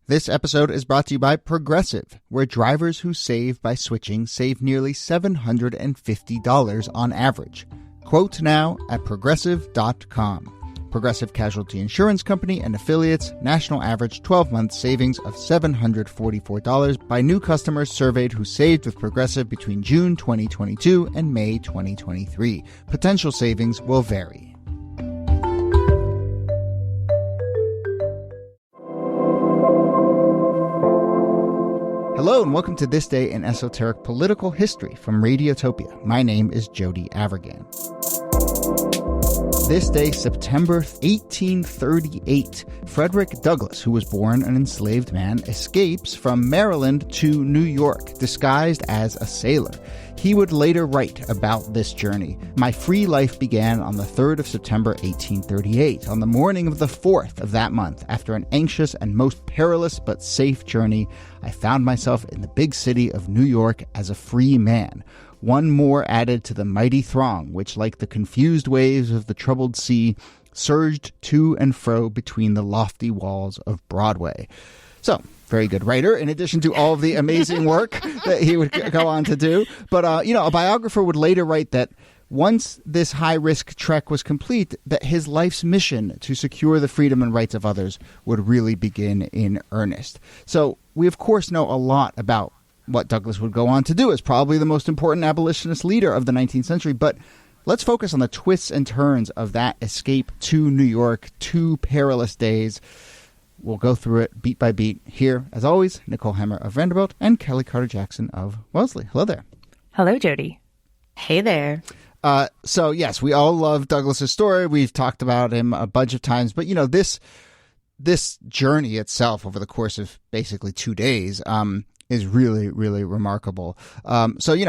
This episode is brought to you by Progressive, where drivers who save by switching save nearly $750 on average. Quote now at Progressive.com. Progressive Casualty Insurance Company and affiliates, national average 12-month savings of $744 by new customers surveyed who saved with Progressive between June 2022 and May 2023. Potential savings will vary. Hello and welcome to This Day in Esoteric Political History from Radiotopia. My name is Jody Avirgan. This day, September 1838, Frederick Douglass, who was born an enslaved man, escapes from Maryland to New York, disguised as a sailor. He would later write about this journey. My free life began on the 3rd of September, 1838. On the morning of the 4th of that month, after an anxious and most perilous but safe journey, I found myself in the big city of New York as a free man. One more added to the mighty throng, which, like the confused waves of the troubled sea, surged to and fro between the lofty walls of Broadway. So, very good writer, in addition to all of the amazing work that he would go on to do. But, a biographer would later write that once this high-risk trek was complete, that his life's mission to secure the freedom and rights of others would really begin in earnest. So, we of course know a lot about what Douglass would go on to do as probably the most important abolitionist leader of the 19th century. But let's focus on the twists and turns of that escape to New York, 2 perilous days. We'll go through it beat by beat. Here, as always, Nicole Hammer of Vanderbilt and Kellie Carter-Jackson of Wellesley. Hello there. Hello, Jody. Hey there. So, yes, we all love Douglass's story. We've talked about him a bunch of times. But, this journey itself over the course of basically 2 days is really, really remarkable.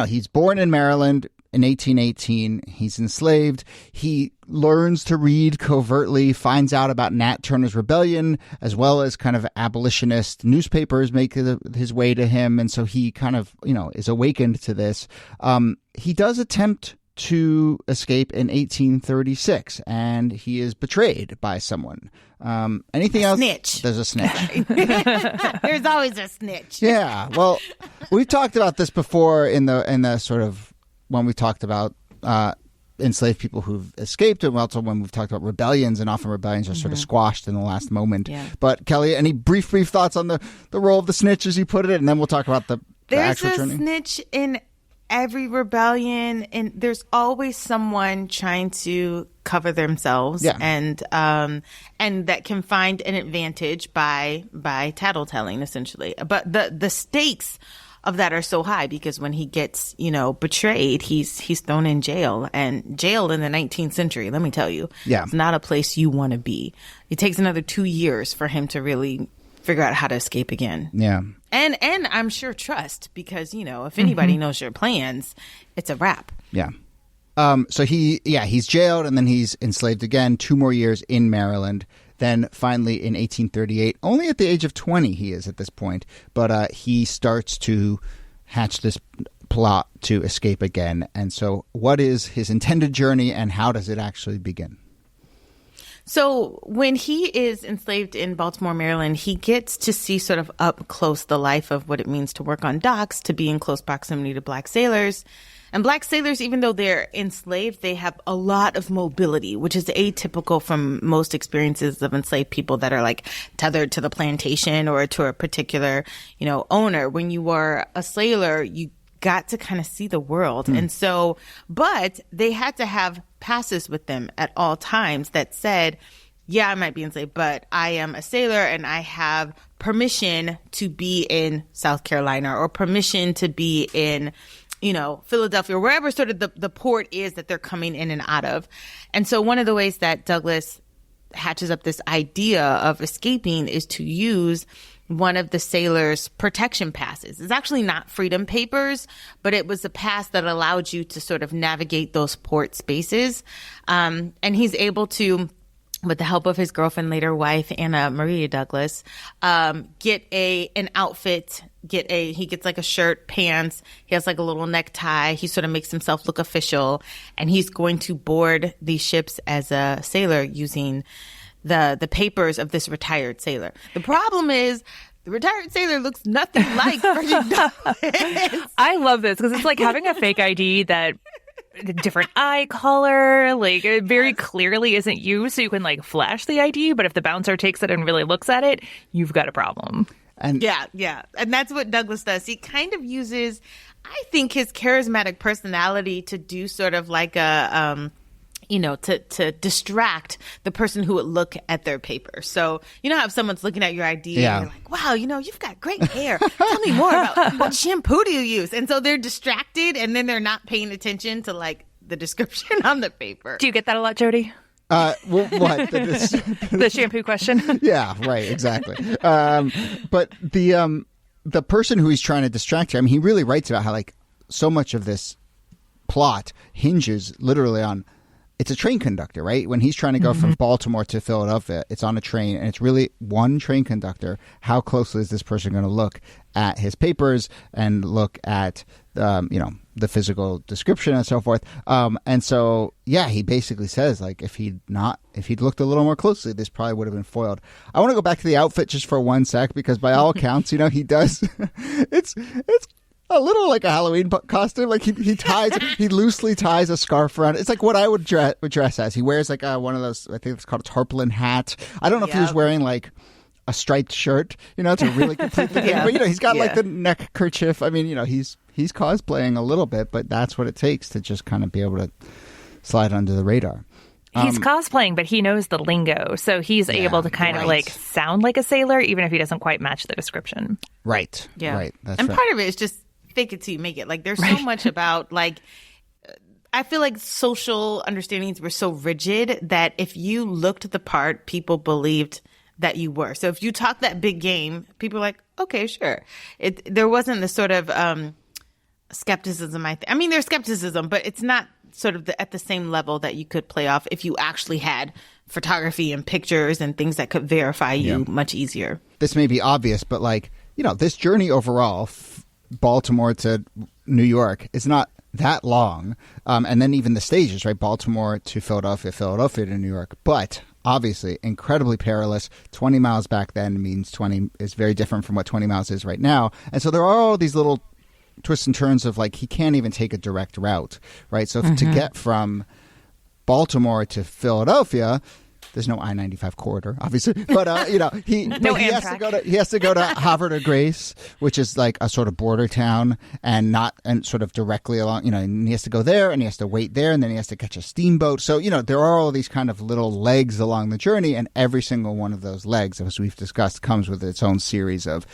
He's born in Maryland in 1818. He's enslaved. He learns to read covertly, finds out about Nat Turner's rebellion, as well as kind of abolitionist newspapers make his way to him. And so he kind of, is awakened to this. He does attempt to escape in 1836, and he is betrayed by someone. Anything else? Snitch. There's a snitch. There's always a snitch. Yeah. Well, we've talked about this before in the sort of when we talked about enslaved people who've escaped, and also when we've talked about rebellions, and often rebellions are sort of squashed in the last moment. Yeah. But Kellie, any brief thoughts on the role of the snitch as you put it, and then we'll talk about the actual journey. There's a snitch in every rebellion, and there's always someone trying to cover themselves, and that can find an advantage by tattletelling, essentially. But the stakes of that are so high because when he gets betrayed, he's thrown in jail, and jail in the 19th century, let me tell you, it's not a place you want to be. It takes another 2 years for him to really figure out how to escape again. Yeah. And I'm sure trust, because, if anybody knows your plans, it's a wrap. Yeah. So he's jailed, and then he's enslaved again, 2 more years in Maryland. Then finally in 1838, only at the age of 20 he is at this point, but he starts to hatch this plot to escape again. And so what is his intended journey, and how does it actually begin? So when he is enslaved in Baltimore, Maryland, he gets to see sort of up close the life of what it means to work on docks, to be in close proximity to Black sailors. And Black sailors, even though they're enslaved, they have a lot of mobility, which is atypical from most experiences of enslaved people that are like tethered to the plantation or to a particular, owner. When you are a sailor, you got to kind of see the world. And so, but they had to have passes with them at all times that said, yeah, I might be enslaved, but I am a sailor and I have permission to be in South Carolina, or permission to be in, Philadelphia, or wherever sort of the port is that they're coming in and out of. And so one of the ways that Douglass hatches up this idea of escaping is to use one of the sailors' protection passes. It's actually not freedom papers, but it was a pass that allowed you to sort of navigate those port spaces. And he's able to, with the help of his girlfriend, later wife, Anna Maria Douglass, get an outfit, he gets like a shirt, pants, he has like a little necktie, he sort of makes himself look official, and he's going to board these ships as a sailor using the papers of this retired sailor. The problem is The retired sailor looks nothing like Frederick Douglass. I love this because it's like having a fake ID that different eye color, like it very clearly isn't you, so you can like flash the ID, but if the bouncer takes it and really looks at it, you've got a problem. And yeah. And that's what Douglass does. He kind of uses, I think, his charismatic personality to do sort of like a to distract the person who would look at their paper. So, you know how if someone's looking at your ID and you're like, wow, you've got great hair. Tell me more about what shampoo do you use? And so they're distracted and then they're not paying attention to like the description on the paper. Do you get that a lot, Jody? What? The shampoo question? Yeah, right, exactly. But the person who he's trying to distract here, I mean, he really writes about how like so much of this plot hinges literally on it's a train conductor, right? When he's trying to go from Baltimore to Philadelphia, it's on a train, and it's really one train conductor. How closely is this person going to look at his papers and look at, the physical description and so forth? And so, yeah, he basically says, like, if he'd looked a little more closely, this probably would have been foiled. I want to go back to the outfit just for one sec, because by all accounts, he does. It's a little like a Halloween costume. Like he loosely ties a scarf around it. It's like what I would dress as. He wears like one of those, I think it's called a tarpaulin hat. I don't know if he was wearing like a striped shirt, to really complete the thing. But he's got like the neck kerchief. I mean, he's cosplaying a little bit, but that's what it takes to just kind of be able to slide under the radar. He's cosplaying, but he knows the lingo, so he's able to kind of like sound like a sailor, even if he doesn't quite match the description. Right. Yeah. Right. That's and right. part of it is just fake it till you make it. Like there's so much about like, I feel like social understandings were so rigid that if you looked the part, people believed that you were. So if you talk that big game, people are like, okay, sure. There wasn't the sort of skepticism. I mean, there's skepticism, but it's not sort of at the same level that you could play off if you actually had photography and pictures and things that could verify you much easier. This may be obvious, but like, this journey overall, Baltimore to New York, is not that long. And then even the stages, right? Baltimore to Philadelphia, Philadelphia to New York. But obviously incredibly perilous. 20 miles back then means 20 is very different from what 20 miles is right now. And so there are all these little twists and turns of like he can't even take a direct route, right? So to get from Baltimore to Philadelphia, there's no I-95 corridor, obviously, but he has to go to Havre de Grace, which is like a sort of border town, and sort of directly along. And he has to go there, and he has to wait there, and then he has to catch a steamboat. So there are all these kind of little legs along the journey, and every single one of those legs, as we've discussed, comes with its own series of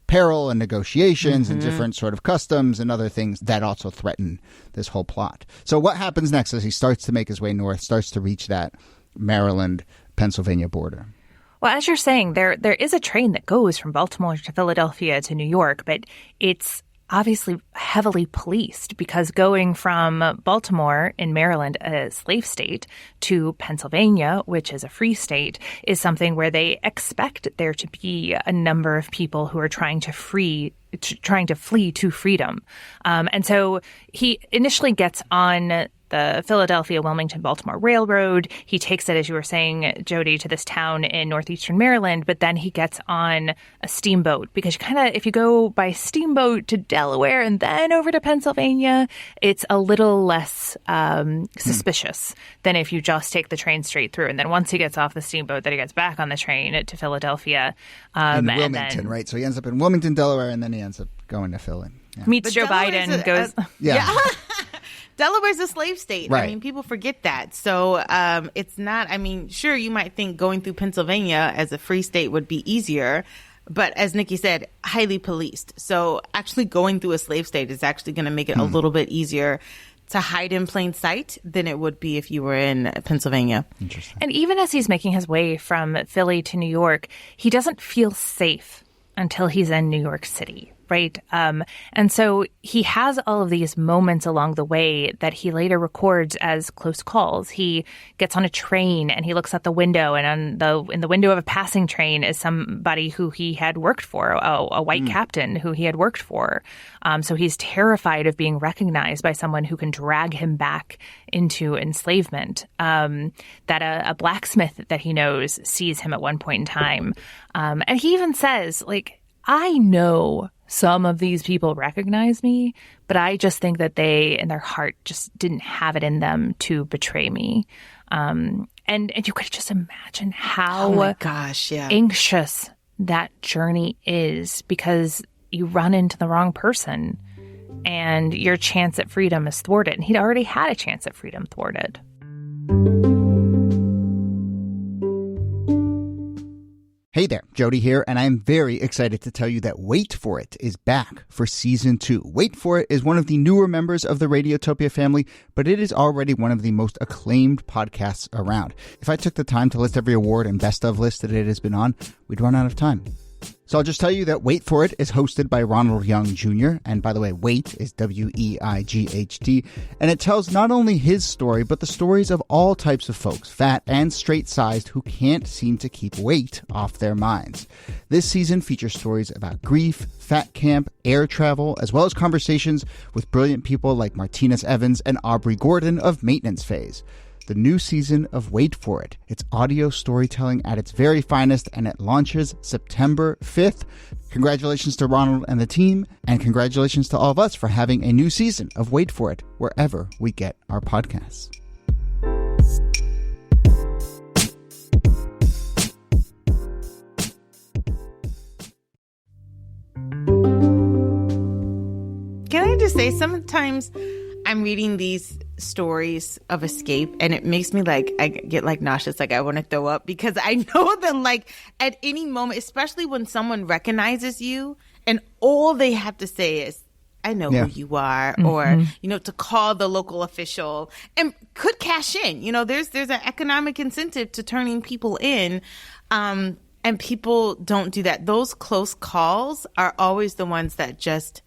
peril and negotiations and different sort of customs and other things that also threaten this whole plot. So what happens next as he starts to make his way north, starts to reach that Maryland-Pennsylvania border? Well, as you're saying, there is a train that goes from Baltimore to Philadelphia to New York, but it's obviously heavily policed because going from Baltimore in Maryland, a slave state, to Pennsylvania, which is a free state, is something where they expect there to be a number of people who are trying to flee to freedom. And so he initially gets on the Philadelphia, Wilmington, Baltimore Railroad. He takes it, as you were saying, Jody, to this town in northeastern Maryland, but then he gets on a steamboat because if you go by steamboat to Delaware and then over to Pennsylvania, it's a little less suspicious than if you just take the train straight through. And then once he gets off the steamboat, then he gets back on the train to Philadelphia. In Wilmington, right? So he ends up in Wilmington, Delaware, and then he ends up going to Philly. Yeah. Meets Joe Biden, goes... Yeah. Delaware's a slave state. Right. I mean, people forget that. So it's not, sure, you might think going through Pennsylvania as a free state would be easier, but as Niki said, highly policed. So actually going through a slave state is actually going to make it a little bit easier to hide in plain sight than it would be if you were in Pennsylvania. Interesting. And even as he's making his way from Philly to New York, he doesn't feel safe until he's in New York City. Right. And so he has all of these moments along the way that he later records as close calls. He gets on a train and he looks out the window, and in the window of a passing train is somebody who he had worked for, a white captain who he had worked for. So he's terrified of being recognized by someone who can drag him back into enslavement. That a blacksmith that he knows sees him at one point in time. And he even says, like, I know some of these people recognize me, but I just think that they, in their heart, just didn't have it in them to betray me. And you could just imagine how oh my gosh, yeah. anxious that journey is, because you run into the wrong person and your chance at freedom is thwarted. And he'd already had a chance at freedom thwarted. Hey there, Jody here, and I'm very excited to tell you that Wait For It is back for Season 2. Wait For It is one of the newer members of the Radiotopia family, but it is already one of the most acclaimed podcasts around. If I took the time to list every award and best of list that it has been on, we'd run out of time. So I'll just tell you that Wait For It is hosted by Ronald Young Jr. And by the way, Wait is W-E-I-G-H-T. And it tells not only his story, but the stories of all types of folks, fat and straight-sized, who can't seem to keep weight off their minds. This season features stories about grief, fat camp, air travel, as well as conversations with brilliant people like Martinez Evans and Aubrey Gordon of Maintenance Phase. The new season of Wait For It. It's audio storytelling at its very finest, and it launches September 5th. Congratulations to Ronald and the team, and congratulations to all of us for having a new season of Wait For It wherever we get our podcasts. Can I just say, sometimes I'm reading these stories of escape and it makes me like, I get like nauseous, like I want to throw up, because I know that like at any moment, especially when someone recognizes you and all they have to say is, I know who you are, or, you know, to call the local official and could cash in. You know, there's an economic incentive to turning people in. And people don't do that. Those close calls are always the ones that just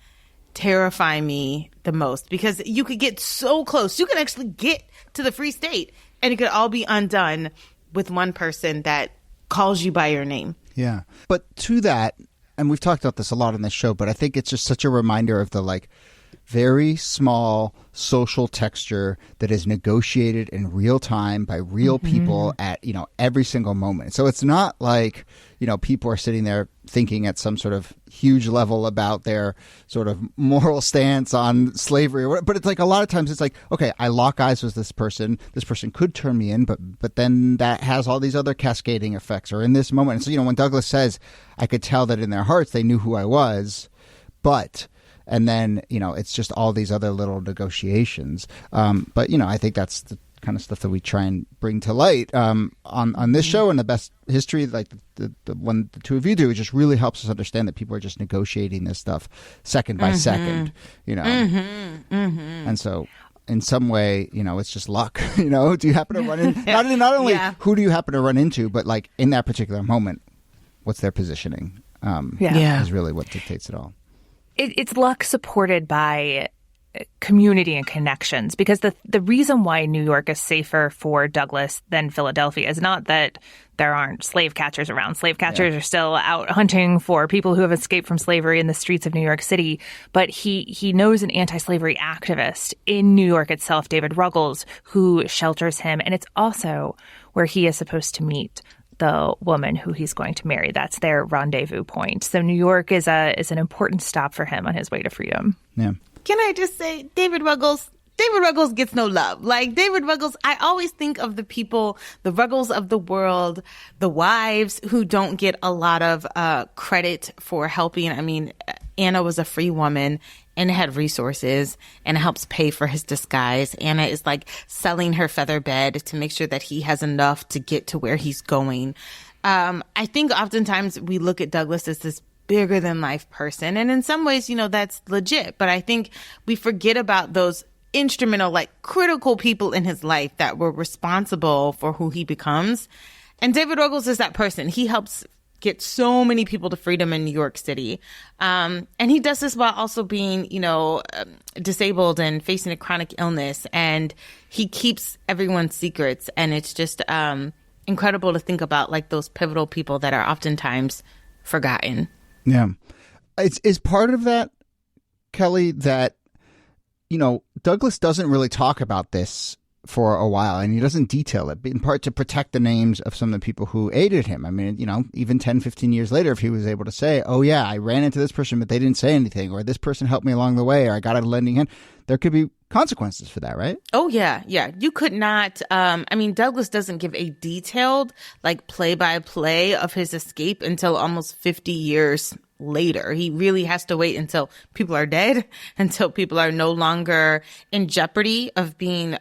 terrify me the most, because you could get so close. You could actually get to the free state and it could all be undone with one person that calls you by your name. Yeah. But to that, and we've talked about this a lot on this show, but I think it's just such a reminder of the like very small social texture that is negotiated in real time by real people at, you know, every single moment. So it's not like, you know, people are sitting there thinking at some sort of huge level about their sort of moral stance on slavery or whatever. But it's like a lot of times it's like, okay, I lock eyes with this person. This person could turn me in, but then that has all these other cascading effects. Or in this moment, and so, you know, when Douglass says, I could tell that in their hearts they knew who I was, but... And then, you know, it's just all these other little negotiations. But, you know, I think that's the kind of stuff that we try and bring to light on this show, and the best history, like the one the two of you do, it just really helps us understand that people are just negotiating this stuff second by second, you know. And so in some way, you know, it's just luck. You know, do you happen to run in? Not only who do you happen to run into, but like in that particular moment, what's their positioning is really what dictates it all. It's luck supported by community and connections, because the reason why New York is safer for Douglass than Philadelphia is not that there aren't slave catchers around. Slave catchers are still out hunting for people who have escaped from slavery in the streets of New York City. But he knows an anti-slavery activist in New York itself, David Ruggles, who shelters him. And it's also where he is supposed to meet the woman who he's going to marry. That's their rendezvous point. So New York is an important stop for him on his way to freedom. Yeah. Can I just say, David Ruggles gets no love. Like, David Ruggles, I always think of the people, the Ruggles of the world, the wives who don't get a lot of credit for helping. I mean, Anna was a free woman. Anna had resources. Anna helps pay for his disguise. Anna is like selling her feather bed to make sure that he has enough to get to where he's going. I think oftentimes we look at Douglass as this bigger than life person. And in some ways, you know, that's legit. But I think we forget about those instrumental, like critical people in his life that were responsible for who he becomes. And David Ruggles is that person. He helps get so many people to freedom in New York City. And he does this while also being, you know, disabled and facing a chronic illness. And he keeps everyone's secrets. And it's just incredible to think about, like, those pivotal people that are oftentimes forgotten. Yeah. Is part of that, Kellie, that, you know, Douglass doesn't really talk about this for a while, and he doesn't detail it, in part to protect the names of some of the people who aided him. I mean, even 10, 15 years later, if he was able to say, oh yeah, I ran into this person, but they didn't say anything, or this person helped me along the way, or I got a lending hand, there could be consequences for that, right? Oh, yeah. Yeah. You could not. Douglass doesn't give a detailed, play-by-play of his escape until almost 50 years later. He really has to wait until people are dead, until people are no longer in jeopardy of being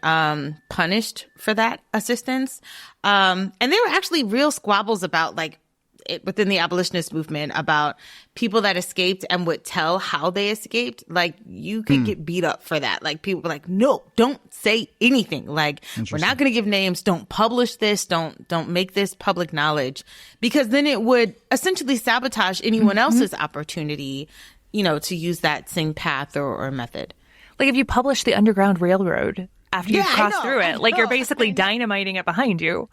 punished for that assistance. And there were actually real squabbles about, within the abolitionist movement, about people that escaped and would tell how they escaped. You could get beat up for that. People were like, no, don't say anything. We're not going to give names. Don't publish this. Don't make this public knowledge, because then it would essentially sabotage anyone else's opportunity, to use that same path or method. If you publish the Underground Railroad after you've crossed through it, you're basically dynamiting it behind you.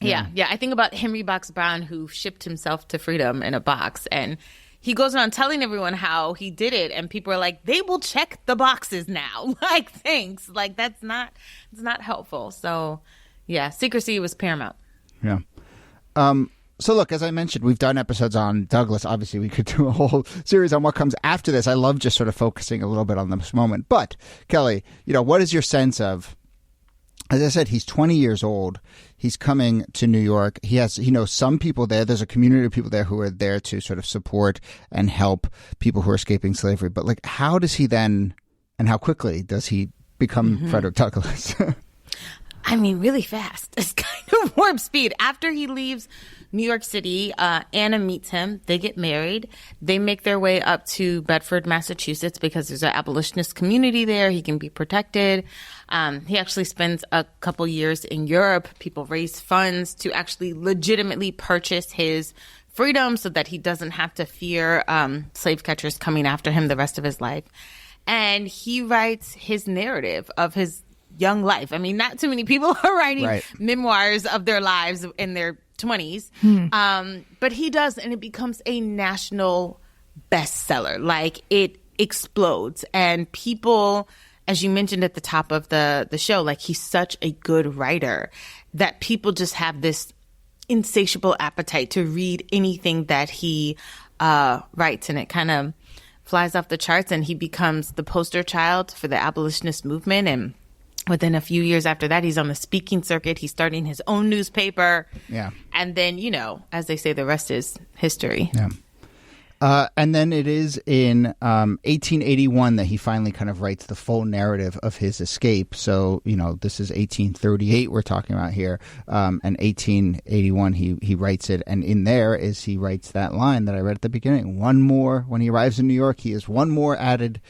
Yeah. I think about Henry Box Brown, who shipped himself to freedom in a box, and he goes around telling everyone how he did it, and people are like, they will check the boxes now. Thanks. It's not helpful. So, yeah, secrecy was paramount. Yeah. So look, as I mentioned, we've done episodes on Douglass. Obviously, we could do a whole series on what comes after this. I love just sort of focusing a little bit on this moment. But, Kellie, what is your sense of, as I said, he's 20 years old. He's coming to New York. He knows some people there. There's a community of people there who are there to sort of support and help people who are escaping slavery. But how does he then, and how quickly does he become Frederick Douglass? Really fast. It's kind of warp speed. After he leaves New York City, Anna meets him. They get married. They make their way up to Bedford, Massachusetts, because there's an abolitionist community there. He can be protected. He actually spends a couple years in Europe. People raise funds to actually legitimately purchase his freedom so that he doesn't have to fear slave catchers coming after him the rest of his life. And he writes his narrative of his young life. Not too many people are writing memoirs of their lives in their 20s. But he does, and it becomes a national bestseller. It explodes. And people, as you mentioned at the top of the show, he's such a good writer that people just have this insatiable appetite to read anything that he writes. And it kind of flies off the charts, and he becomes the poster child for the abolitionist movement. And within a few years after that, he's on the speaking circuit. He's starting his own newspaper. Yeah. And then, as they say, the rest is history. Yeah. And then it is in 1881 that he finally kind of writes the full narrative of his escape. So, this is 1838 we're talking about here. And 1881, he writes it. And in there he writes that line that I read at the beginning. One more, when he arrives in New York, he is one more added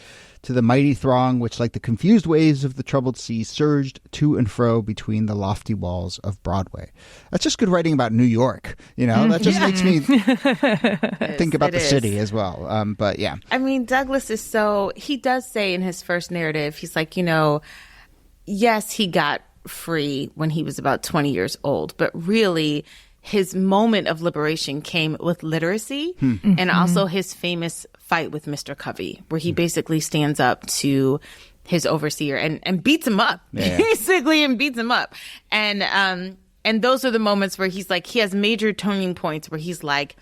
to the mighty throng, which like the confused waves of the troubled sea surged to and fro between the lofty walls of Broadway. That's just good writing about New York. That just makes me think about the city as well. But yeah. Douglass is he does say in his first narrative, he's like, yes, he got free when he was about 20 years old, but really his moment of liberation came with literacy and also his famous fight with Mr. Covey, where he basically stands up to his overseer and beats him up, basically, and beats him up. And those are the moments where he's like, he has major turning points where he's like,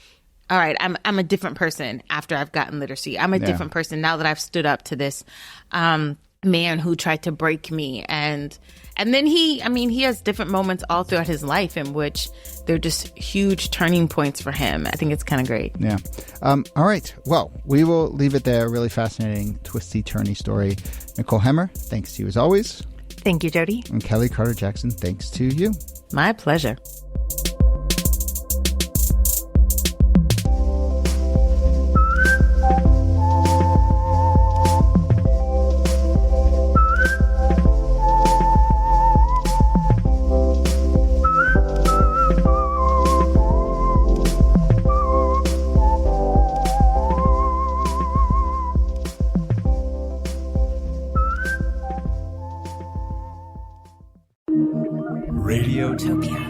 all right, I'm a different person after I've gotten literacy. I'm a different person now that I've stood up to this man who tried to break me. And then he has different moments all throughout his life in which they're just huge turning points for him. I think it's kind of great. Yeah. All right. Well, we will leave it there. Really fascinating, twisty, turny story. Nicole Hemmer, thanks to you as always. Thank you, Jody. And Kellie Carter-Jackson, thanks to you. My pleasure. Radiotopia.